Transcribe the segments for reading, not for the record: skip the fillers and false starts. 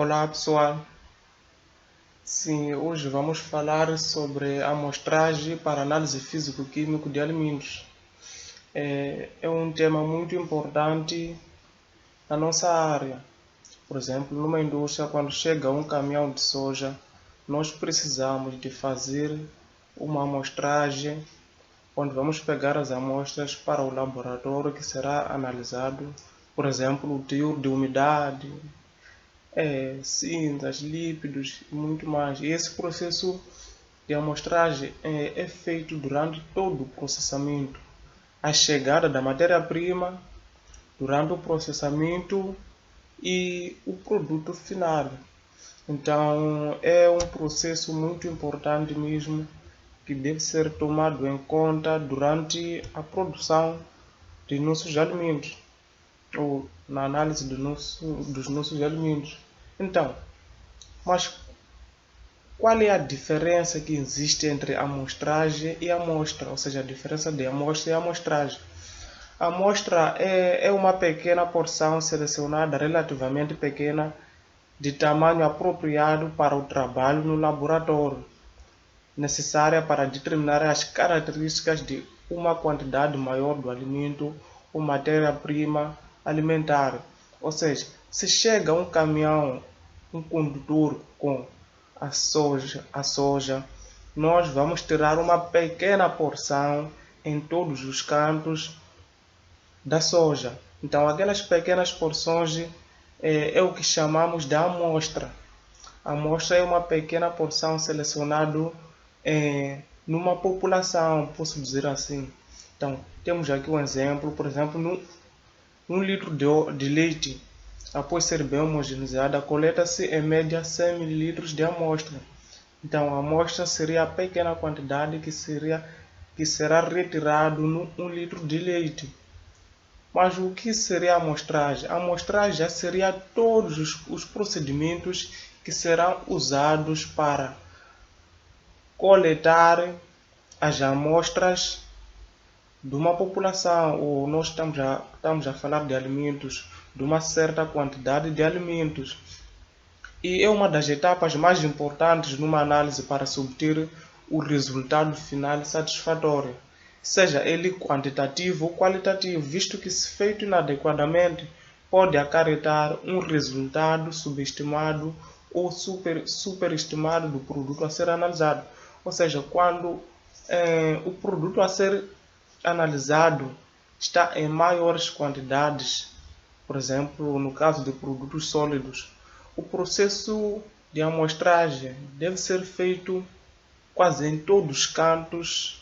Olá pessoal, sim, hoje vamos falar sobre a amostragem para análise físico-químico de alimentos. É um tema muito importante na nossa área. Por exemplo, numa indústria, quando chega um caminhão de soja, nós precisamos de fazer uma amostragem, onde vamos pegar as amostras para o laboratório que será analisado, por exemplo, o teor de umidade, cinzas, lípidos e muito mais. E esse processo de amostragem é feito durante todo o processamento. A chegada da matéria-prima, durante o processamento e o produto final. Então é um processo muito importante mesmo que deve ser tomado em conta durante a produção de nossos alimentos ou na análise dos nossos alimentos. Então, mas qual é a diferença que existe entre amostragem e amostra? Ou seja, a diferença de amostra e amostragem. A amostra é uma pequena porção selecionada, relativamente pequena, de tamanho apropriado para o trabalho no laboratório, necessária para determinar as características de uma quantidade maior do alimento ou matéria-prima alimentar. Ou seja, se chega um caminhão, um condutor com a soja, nós vamos tirar uma pequena porção em todos os cantos da soja. Então, aquelas pequenas porções é o que chamamos de amostra. A amostra é uma pequena porção selecionada numa população, posso dizer assim. Então, temos aqui um exemplo, por exemplo, um litro de leite, após ser bem homogeneizada, coleta-se em média 100 ml de amostra. Então, a amostra seria a pequena quantidade que será retirado no 1 litro de leite. Mas o que seria a amostragem? A amostragem já seria todos os procedimentos que serão usados para coletar as amostras de uma população, ou nós estamos a falar de alimentos, de uma certa quantidade de alimentos. E é uma das etapas mais importantes numa análise para se obter o resultado final satisfatório, seja ele quantitativo ou qualitativo, visto que, se feito inadequadamente, pode acarretar um resultado subestimado ou superestimado do produto a ser analisado. Ou seja, quando o produto a ser analisado está em maiores quantidades, por exemplo, no caso de produtos sólidos, o processo de amostragem deve ser feito quase em todos os cantos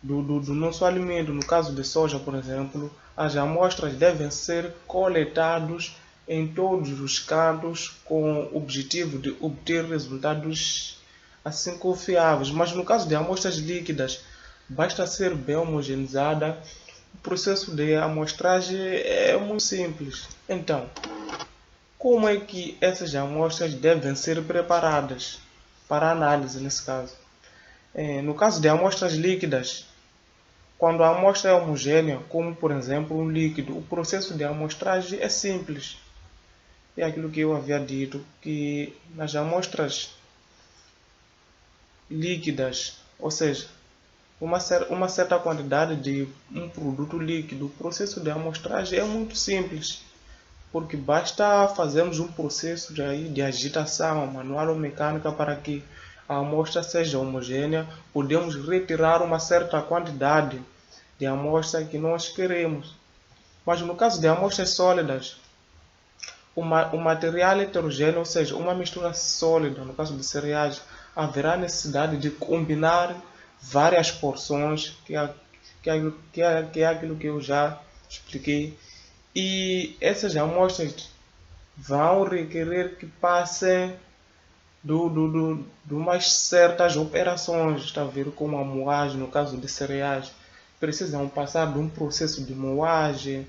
do nosso alimento. No caso de soja, por exemplo, as amostras devem ser coletadas em todos os cantos com o objetivo de obter resultados assim confiáveis. Mas no caso de amostras líquidas, basta ser bem homogeneizada. O processo de amostragem é muito simples. Então, como é que essas amostras devem ser preparadas para análise nesse caso? No caso de amostras líquidas, quando a amostra é homogênea, como por exemplo um líquido, o processo de amostragem é simples. É aquilo que eu havia dito, que nas amostras líquidas, ou seja, uma certa quantidade de um produto líquido, o processo de amostragem é muito simples, porque basta fazermos um processo de agitação manual ou mecânica para que a amostra seja homogênea. Podemos retirar uma certa quantidade de amostra que nós queremos. Mas no caso de amostras sólidas, o material heterogêneo, ou seja, uma mistura sólida, no caso de cereais, haverá necessidade de combinar várias porções, que é aquilo que eu já expliquei. E essas amostras vão requerer que passem de umas certas operações, está a ver, como a moagem, no caso de cereais. Precisam passar de um processo de moagem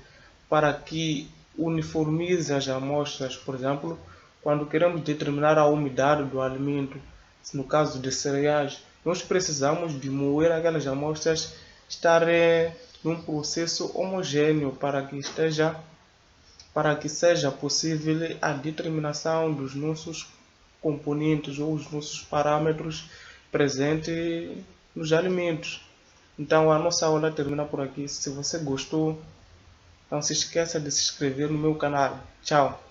para que uniformize as amostras. Por exemplo, quando queremos determinar a umidade do alimento, no caso de cereais, nós precisamos de moer aquelas amostras estarem num processo homogêneo para que esteja para que seja possível a determinação dos nossos componentes ou os nossos parâmetros presentes nos alimentos. Então a nossa aula termina por aqui. Se você gostou, não se esqueça de se inscrever no meu canal. Tchau!